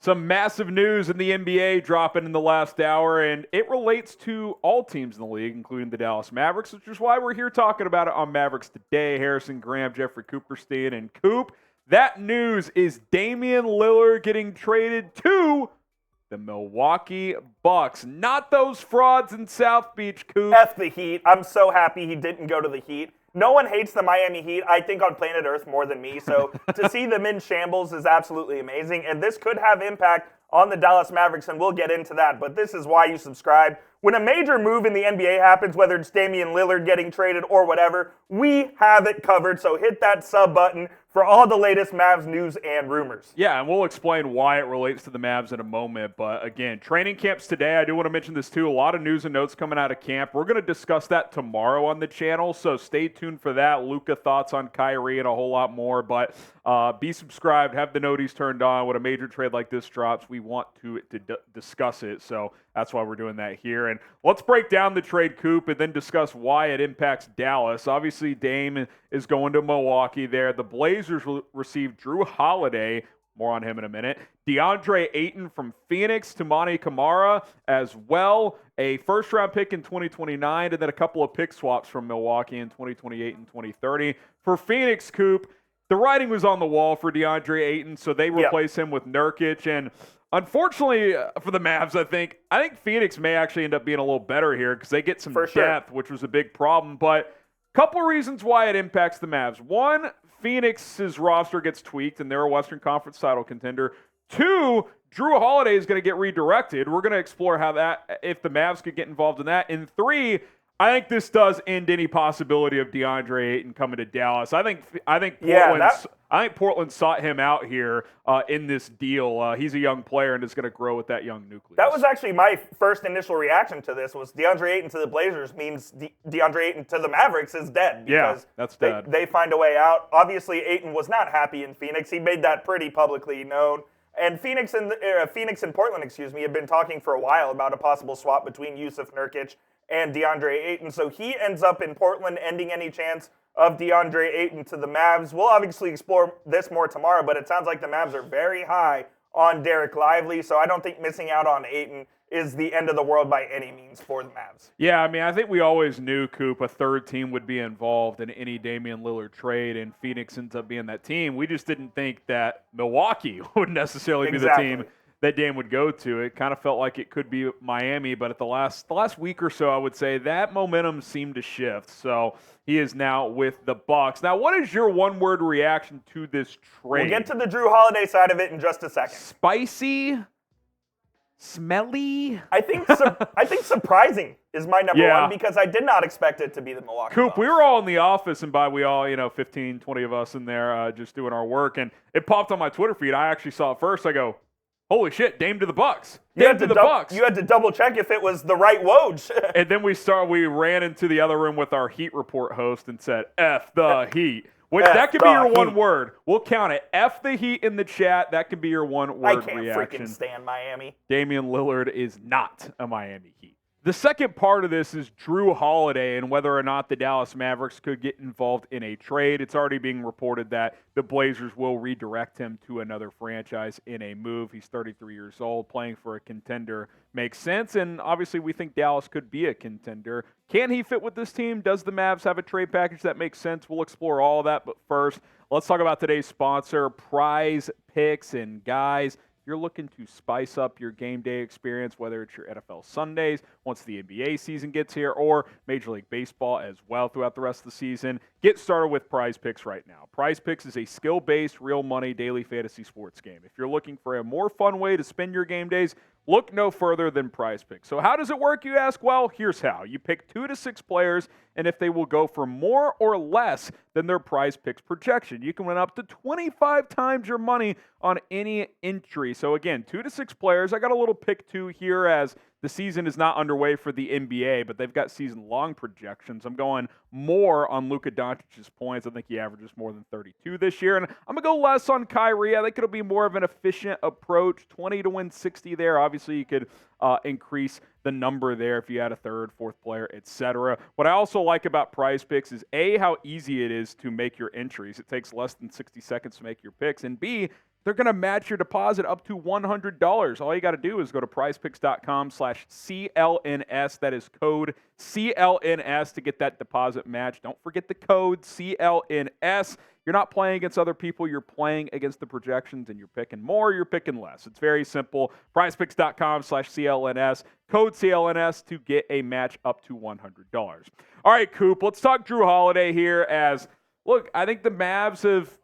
Some massive news in the NBA dropping in the last hour, and it relates to all teams in the league, including the Dallas Mavericks, which is why we're here talking about it on Mavericks Today. Harrison Graham, Jeffrey Cooperstein, and Coop. That news is Damian Lillard getting traded to the Milwaukee Bucks. Not those frauds in South Beach, Coop. F the Heat. I'm so happy he didn't go to the Heat. No one hates the Miami Heat, I think, on planet Earth more than me. So to see them in shambles is absolutely amazing. And this could have impact on the Dallas Mavericks, and we'll get into that. But this is why you subscribe. When a major move in the NBA happens, whether it's Damian Lillard getting traded or whatever, we have it covered. So hit that sub button for all the latest Mavs news and rumors. Yeah, and we'll explain why it relates to the Mavs in a moment. But again, training camps today. I do want to mention this too. A lot of news and notes coming out of camp. We're going to discuss that tomorrow on the channel, so stay tuned for that. Luka thoughts on Kyrie and a whole lot more. But be subscribed, have the noties turned on. When a major trade like this drops, we want to discuss it. So that's why we're doing that here. And let's break down the trade, Coop, and then discuss why it impacts Dallas. Obviously, Dame is going to Milwaukee there. The Blazers received Jrue Holiday. More on him in a minute. Deandre Ayton from Phoenix, Toumani Camara as well. A first-round pick in 2029, and then a couple of pick swaps from Milwaukee in 2028 and 2030. For Phoenix, Coop, the writing was on the wall for DeAndre Ayton, so they replace him with Nurkic. And unfortunately for the Mavs, I think Phoenix may actually end up being a little better here because they get some depth, which was a big problem. But a couple reasons why it impacts the Mavs. One, Phoenix's roster gets tweaked, and they're a Western Conference title contender. Two, Jrue Holiday is going to get redirected. We're going to explore how that, if the Mavs could get involved in that. And three, I think this does end any possibility of DeAndre Ayton coming to Dallas. I think Portland sought him out here in this deal. He's a young player and is going to grow with that young nucleus. That was actually my first initial reaction to this. Was DeAndre Ayton to the Blazers means DeAndre Ayton to the Mavericks is dead. Because that's dead. They find a way out. Obviously, Ayton was not happy in Phoenix. He made that pretty publicly known. And Phoenix and Portland, have been talking for a while about a possible swap between Jusuf Nurkic and DeAndre Ayton. So he ends up in Portland, ending any chance of DeAndre Ayton to the Mavs. We'll obviously explore this more tomorrow, but it sounds like the Mavs are very high on Derek Lively, so I don't think missing out on Ayton is the end of the world by any means for the Mavs. Yeah, I mean, I think we always knew, Coop, a third team would be involved in any Damian Lillard trade, and Phoenix ends up being that team. We just didn't think that Milwaukee would necessarily be the team that Dame would go to. It kind of felt like it could be Miami, but at the last week or so, I would say that momentum seemed to shift. So he is now with the Bucks. Now, what is your one-word reaction to this trade? We'll get to the Jrue Holiday side of it in just a second. Spicy? Smelly? I think surprising is my number one because I did not expect it to be the Milwaukee Coop, Bucks. we were all in the office, and we all, 15, 20 of us in there just doing our work, and it popped on my Twitter feed. I actually saw it first. I go, holy shit, Dame to the Bucks. Dame to the Bucks. You had to double check if it was the right Woj. And then we ran into the other room with our Heat Report host and said, F the Heat. Which that could be your one word. We'll count it. F the Heat in the chat. That could be your one word reaction. I can't freaking stand Miami. Damian Lillard is not a Miami Heat. The second part of this is Jrue Holiday and whether or not the Dallas Mavericks could get involved in a trade. It's already being reported that the Blazers will redirect him to another franchise in a move. He's 33 years old. Playing for a contender makes sense, and obviously we think Dallas could be a contender. Can he fit with this team? Does the Mavs have a trade package that makes sense? We'll explore all of that, but first, let's talk about today's sponsor, Prize Picks. And guys, you're looking to spice up your game day experience, whether it's your NFL Sundays, once the NBA season gets here, or Major League Baseball as well throughout the rest of the season, get started with Prize Picks right now. Prize Picks is a skill-based, real money daily fantasy sports game. If you're looking for a more fun way to spend your game days, look no further than Prize Picks. So how does it work, you ask? Well, here's how. You pick 2 to 6 players, and if they will go for more or less than their Prize Picks projection, you can win up to 25 times your money on any entry. So again, 2 to 6 players. I got a little pick 2 here as the season is not underway for the NBA, but they've got season-long projections. I'm going more on Luka Doncic's points. I think he averages more than 32 this year. And I'm going to go less on Kyrie. I think it'll be more of an efficient approach. 20 to win 60 there. Obviously, you could increase the number there if you had a third, fourth player, etc. What I also like about Prize Picks is A, how easy it is to make your entries. It takes less than 60 seconds to make your picks. And B, they're going to match your deposit up to $100. All you got to do is go to prizepicks.com/CLNS. That is code CLNS to get that deposit match. Don't forget the code CLNS. You're not playing against other people. You're playing against the projections, and you're picking more, you're picking less. It's very simple. prizepicks.com/CLNS. Code CLNS to get a match up to $100. All right, Coop, let's talk Jrue Holiday here as, look, I think the Mavs have,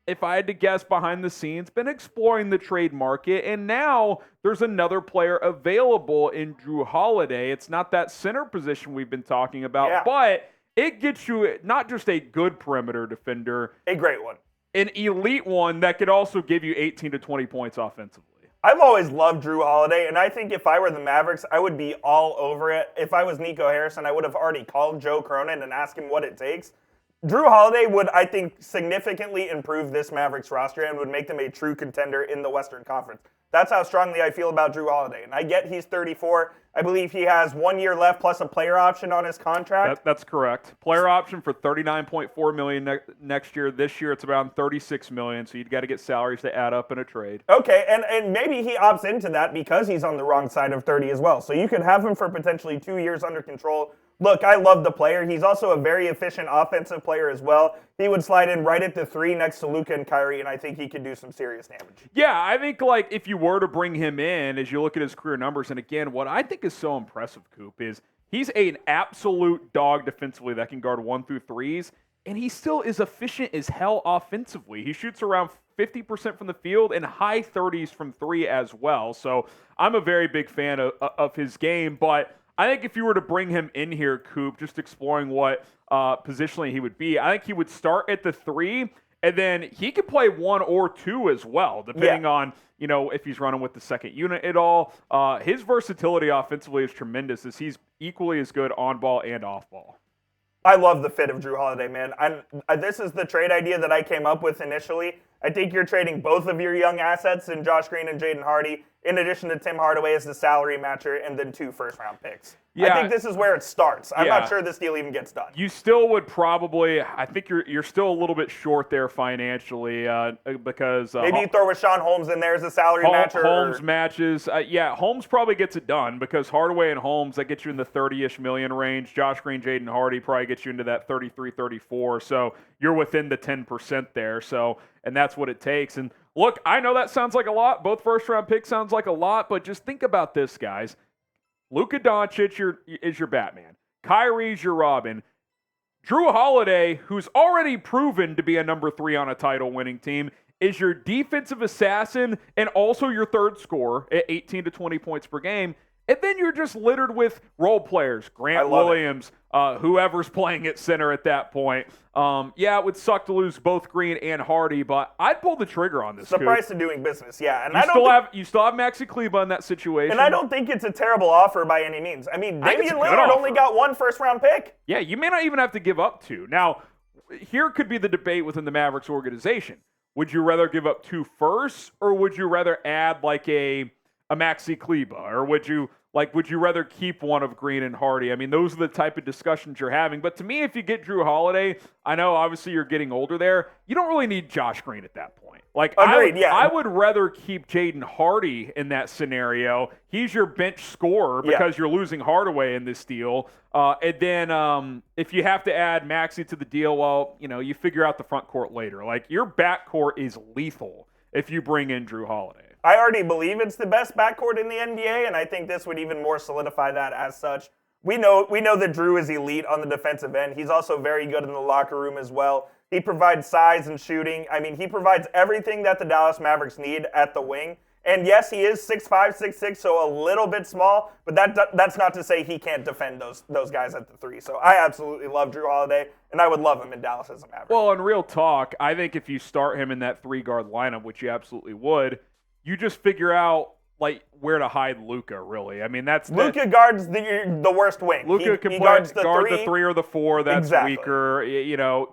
if I had to guess behind the scenes, been exploring the trade market, and now there's another player available in Jrue Holiday. It's not that center position we've been talking about, but it gets you not just a good perimeter defender. A great one. An elite one that could also give you 18 to 20 points offensively. I've always loved Jrue Holiday, and I think if I were the Mavericks, I would be all over it. If I was Nico Harrison, I would have already called Joe Cronin and asked him what it takes. Jrue Holiday would, I think, significantly improve this Mavericks roster and would make them a true contender in the Western Conference. That's how strongly I feel about Jrue Holiday. And I get he's 34. I believe he has 1 year left plus a player option on his contract. That's correct. Player option for $39.4 million next year. This year it's around $36 million, so you've got to get salaries to add up in a trade. Okay, and maybe he opts into that because he's on the wrong side of 30 as well. So you could have him for potentially 2 years under control. Look, I love the player. He's also a very efficient offensive player as well. He would slide in right at the 3 next to Luka and Kyrie, and I think he could do some serious damage. Yeah, I think like if you were to bring him in, as you look at his career numbers, and again, what I think is so impressive, Coop, is he's an absolute dog defensively that can guard 1 through 3s, and he still is efficient as hell offensively. He shoots around 50% from the field and high 30s from 3 as well. So I'm a very big fan of his game, but I think if you were to bring him in here, Coop, just exploring what positionally he would be, I think he would start at the 3, and then he could play 1 or 2 as well, depending on, you know, if he's running with the second unit at all. His versatility offensively is tremendous, as he's equally as good on ball and off ball. I love the fit of Jrue Holiday, man. This is the trade idea that I came up with initially. I think you're trading both of your young assets in Josh Green and Jaden Hardy, in addition to Tim Hardaway as the salary matcher, and then 2 first-round picks. Yeah. I think this is where it starts. I'm not sure this deal even gets done. You still would probably, I think you're still a little bit short there financially because maybe you throw Rashawn Holmes in there as a salary matcher. Holmes matches. Holmes probably gets it done because Hardaway and Holmes, that gets you in the 30-ish million range. Josh Green, Jaden Hardy probably gets you into that 33, 34. So you're within the 10% there. So, and that's what it takes. And look, I know that sounds like a lot. Both first-round picks sounds like a lot, but just think about this, guys. Luka Doncic is your Batman. Kyrie's your Robin. Jrue Holiday, who's already proven to be a number 3 on a title-winning team, is your defensive assassin and also your third scorer at 18 to 20 points per game. And then you're just littered with role players. Grant Williams, whoever's playing at center at that point. It would suck to lose both Green and Hardy, but I'd pull the trigger on this. It's the price of doing business, yeah. And you still have Maxi Kleber in that situation. And I don't think it's a terrible offer by any means. I mean, Damian Lillard only got 1 first-round pick. Yeah, you may not even have to give up 2. Now, here could be the debate within the Mavericks organization. Would you rather give up 2 firsts, or would you rather add like a Maxi Kleber, or would you rather keep one of Green and Hardy? I mean, those are the type of discussions you're having. But to me, if you get Jrue Holiday, I know obviously you're getting older there. You don't really need Josh Green at that point. Agreed, I would rather keep Jaden Hardy in that scenario. He's your bench scorer because you're losing Hardaway in this deal. And then if you have to add Maxey to the deal, well, you figure out the front court later. Your backcourt is lethal if you bring in Jrue Holiday. I already believe it's the best backcourt in the NBA, and I think this would even more solidify that as such. We know that Jrue is elite on the defensive end. He's also very good in the locker room as well. He provides size and shooting. I mean, he provides everything that the Dallas Mavericks need at the wing. And yes, he is 6'5", 6'6", so a little bit small, but that's not to say he can't defend those guys at the 3. So I absolutely love Jrue Holiday, and I would love him in Dallas as a Maverick. Well, in real talk, I think if you start him in that 3-guard lineup, which you absolutely would, you just figure out where to hide Luka, really. I mean, Luka guards the worst wing. Luka can guard the 3 or the 4. That's weaker.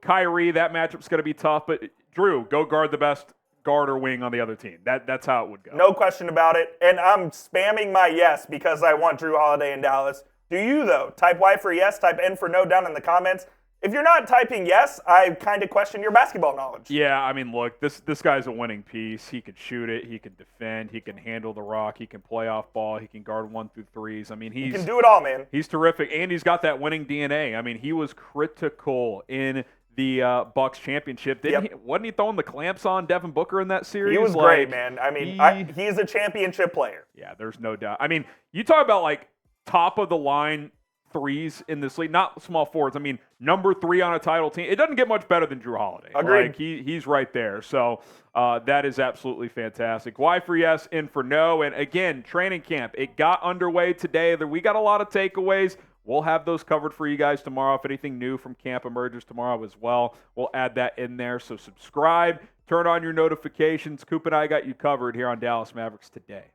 Kyrie, that matchup's going to be tough, but Jrue, go guard the best guard or wing on the other team. That's how it would go. No question about it. And I'm spamming my yes because I want Jrue Holiday in Dallas. Do you, though? Type Y for yes, type N for no down in the comments. If you're not typing yes, I kind of question your basketball knowledge. Yeah, I mean, look, this guy's a winning piece. He can shoot it. He can defend. He can handle the rock. He can play off ball. He can guard 1 through 3s. I mean, he can do it all, man. He's terrific, and he's got that winning DNA. I mean, he was critical in the Bucks championship. Wasn't he throwing the clamps on Devin Booker in that series? He was great, man. I mean, he's a championship player. Yeah, there's no doubt. I mean, you talk about like top of the line threes in this league, not small forwards. I mean, number 3 on a title team. It doesn't get much better than Jrue Holiday. Agreed. Like he's right there. So that is absolutely fantastic. Y for yes, N for no. And again, training camp, it got underway today. We got a lot of takeaways. We'll have those covered for you guys tomorrow. If anything new from camp emerges tomorrow as well, we'll add that in there. So subscribe, turn on your notifications. Coop and I got you covered here on Dallas Mavericks Today.